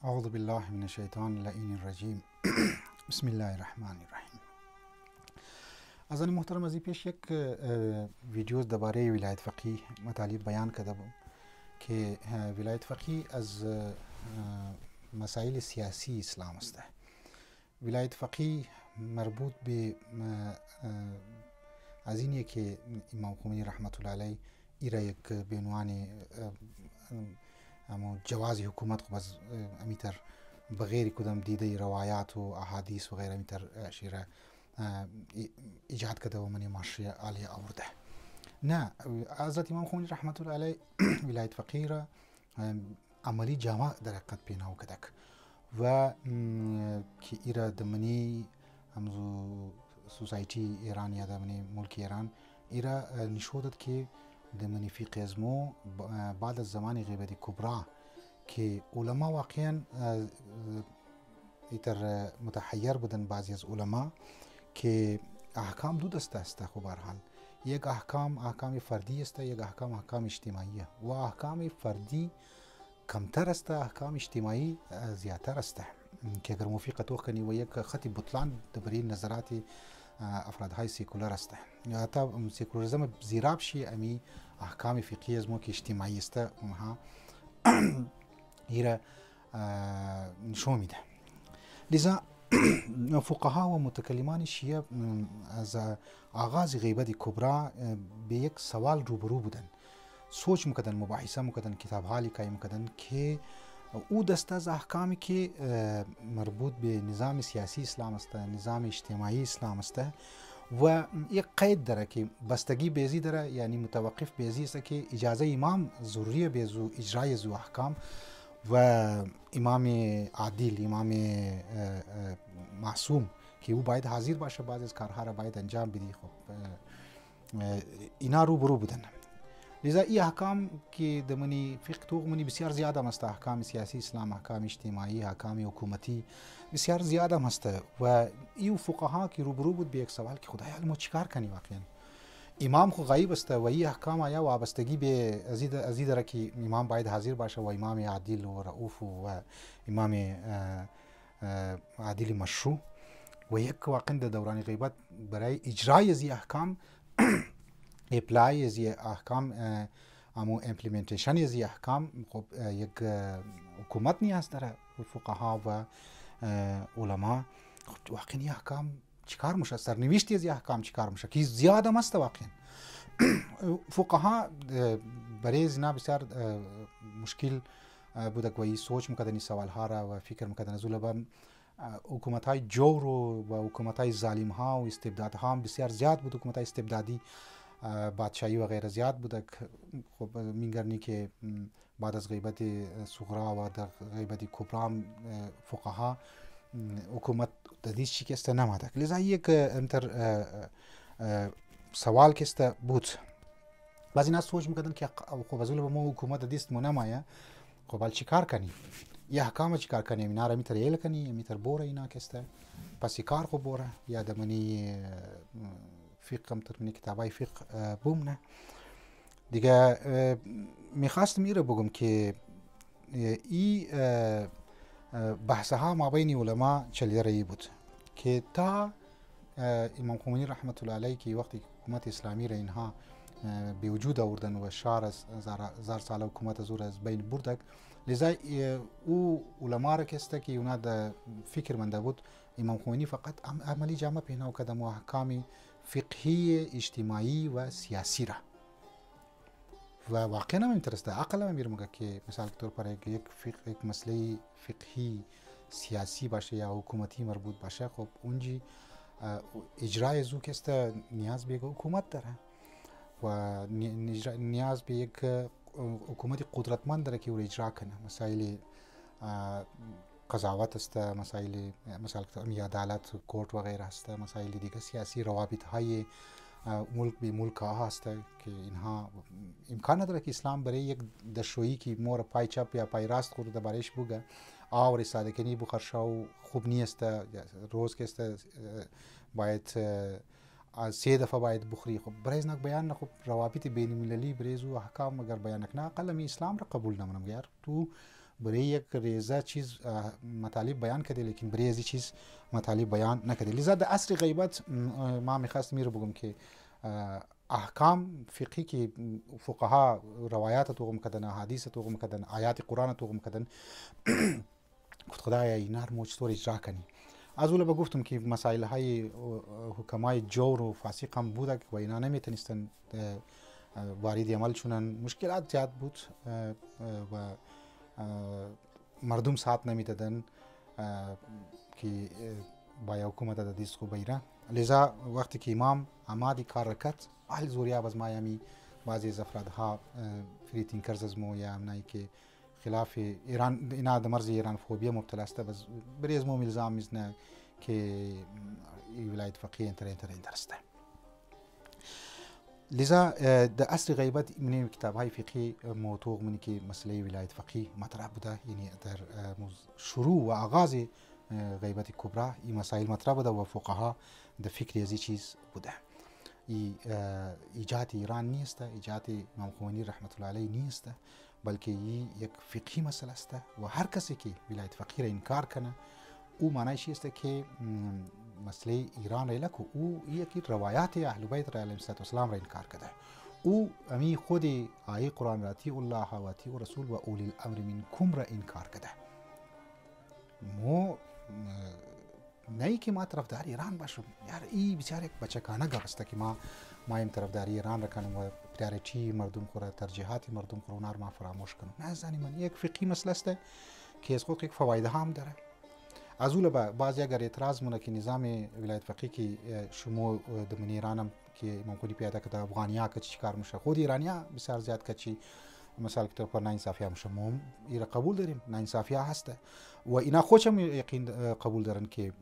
اعوذ بالله من الشیطان اللعین الرجیم. بسم الله الرحمن الرحیم. از آن محترم از پیش یک ویدیو درباره ولایت فقیه مطالب بیان کرده بود که ولایت فقیه از مسائل سیاسی اسلام است. ولایت فقیه مربوط به از اینه که امام خمینی رحمت الله علیه ایرا یک به عنوان اما جواز حکومت خو بس امیتر بغیر کدام دیده روایات و احادیث و غیره امیتر شیره ایجاد کرده و منی معاشره عالی آورده. نه، حضرت امام خمینی رحمت الله علیه ولایت فقیه را عملی جامع در حقیقت پیناو کدک و که ایرا دمنی همزو سوسایتی ایران یا دمنی ملک ایران ایرا نشودد که دمنی فقه ازمو بعد از زمان غیبت کبرا که علما واقعا ایتر متحیر بودن بعضی از علما که احکام دو دسته است. خب به هر حال یک احکام فردی است، یک احکام اجتماعی و احکام فردی کمتر است، احکام اجتماعی زیادتر است که اگر موافقت کنی و یک خط بطلان درباره نظرات افرادهای سیکولر است یا حتی سیکولریزم زیراب شی امی احکام فقهی از مو که اجتماعی است اونها ایره نشون میده. لذا فقها و متکلمان شیعه از آغاز غیبت کبرا به یک سوال روبرو بودن، سوچ میکردن، مباحثه میکردن، کتاب ها لیکای میکردن که او دسته از احکامی که مربوط به نظام سیاسی اسلام است، نظام اجتماعی اسلام است و یک قید داره که بستگی بیزی داره، یعنی متوقف بیزی است که اجازه امام ضروری بیزو اجرای زو احکام و امام عادل، امام معصوم که او باید حاضر باشه، بعضی از کارها را باید انجام بدی. خب اینا روبرو بودن. لذا این احکام که دمنی فقه تو منی بسیار زیاد است، احکام سیاسی اسلام، احکام اجتماعی، احکام حکومتی بسیار زیاد است و این فقها که روبرو بود به یک سوال که خدای علم چیکار کنی. واقعا امام خو غیب است و این احکام آیا وابستگی به ازید را که امام باید حاضر باشه و امام عادل و رؤوف و امام عادل مشروع و یک واقعا در دوران غیبت برای اجرای از احکام اپلای از احکام امو امپلیمنتیشن از احکام خب یک حکومت نیاز داره فقها و علما. خب واقعا احکام چیکار میشه، سرنوشتی از احکام چیکار میشه که زیاد است. واقعا فقها برای اینا بسیار مشکل بوده که سوچ میکردن این سوال ها را و فکر میکردن از اول حکومت های جور و حکومت های ظالم ها و استبداد ها بسیار زیاد بود، حکومت های استبدادی بادشاهی و غیره زیاد بوده. خب میگرنی که بعد از غیبت صغرا و در غیبت کبرا فقها حکومت دادیش شکست نماده. لذا یک انتر سوال کست بود. بعضی ناس سوچ میکردن که خب از اول ما حکومت دادیست مو نمایه، خب حال چیکار کنی؟ یا احکام چیکار کنی؟ اینا را میتر ایل کنی، میتر بوره اینا کسته پس کار خو بوره یا دمنی فقه هم تر منی کتابای فقه بومنه دیگه. میخواستم ایره بگم که ای بحث ها ما بین علما چلیده رایی بود که تا امام خمینی رحمت الله علیه که وقتی حکومت اسلامی را اینها به وجود آوردن و شهر از 1000 ساله حکومت از از بین بردک. لذا او علما را کسته که اونا در فکر منده بود امام خمینی فقط عملی جامع پیناو کدم و احکام فقهی اجتماعی و سیاسی را و واقعا هم اینترسته عقل هم میرمگه که مثال طور پر یک مسئله فقهی سیاسی باشه یا حکومتی مربوط باشه، خب اونجی اجرای زو کسته نیاز به حکومت داره و نیاز به یک حکومت قدرتمند داره که او اجرا کنه. مسائل قضاوت است، مسائل عدالت کورت و غیره است، مسائل دیگه سیاسی روابط های ملک به ملک ها هست که اینها امکان نداره که اسلام برای یک دشویی که مور پای چپ یا پای راست خود دربارش بگه آور صادقینی بخرشاو خوب نیست، روز که است باید 3 دفعه باید بخوری. خب برای ازنک بیان خب روابط بین المللی برای زو احکام اگر بیان کنه اقل می اسلام را قبول نمونم. یار تو برای یک ریزه چیز مطالب بیان کرده، لیکن برای از چیز مطالب بیان نکرده. لذا در عصر غیبت ما میخواستم رو بگم که احکام فقهی که فقها روایات توغ میکردن، احادیث توغ میکردن، آیات قرآن توغ میکردن، گفت خدایا اینا رو چطور اجرا کنی. از اول گفتم که مسائل های حکمای جور و فاسق هم بوده و اینا نمیتونستن وارد عمل شونن، مشکلات زیاد بود و مردم ساعت نمیدادن که با حکومت دادیست خوب بیره. لذا وقتی که امام آمادی کار رکت، اهل زوریاب از مایامی بعضی از افرادها فریتین کرز از مو یا امنایی که خلاف ایران اینا در مرز ایران فوبیا مبتلا است، بس بری از مو الزام میزنه که ولایت فقیه انتر است. لذا در عصر غیبت من کتاب های فقهی موضوع منی که مسئله ولایت فقیه مطرح بوده، یعنی در شروع و آغاز غیبت کبرا این مسائل مطرح بوده و فقها در فکر از این چیز بوده. ایجاد ایران نیست، ایجاد امام خمینی رحمت الله علیه نیست، بلکه یک فقهی مسئله است و هر کسی که ولایت فقیه را انکار کنه او معنیش است که مسئله ایران را لکه او یکی روایات اهل بیت را علیهم السلام را انکار کرده. او امی خود آیه قرآن را اطیعوا الله و اطیعوا رسول و اولی الامر منکم را انکار کرده. مو نه که ما طرفدار ایران باشم، یار این بسیار یک بچگانه گپ است که ما این طرفداری ایران را کنیم و پریارتی مردم خورا ترجیحات مردم خورا اونها ما فراموش کنیم. نه زنی من یک فقهی مسئله است که از خود یک فواید هم داره. از اول بعضی اگر اعتراض مونه که نظام ولایت فقیه که شما دمن ایران هم که امام خودی پیاده کرده افغانیا که چی کار میشه، خود ایرانیا بسیار زیاد که چی مثلا که طور پر ناانصافی هم شما ایرا قبول داریم، ناانصافی هست و اینا خودشم یقین قبول دارن که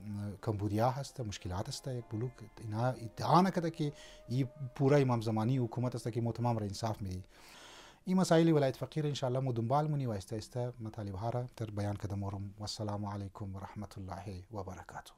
کمبودیا هست، مشکلات است، یک بلوک اینا ادعا نکرده که این پورا امام زمانی حکومت است که ما تمام را انصاف میدی. این مسائل ولایت فقیه ان شاء الله مو دنبال مونی و استه مطالب ها را تر بیان کدم ورم. والسلام علیکم و رحمت الله و برکاته.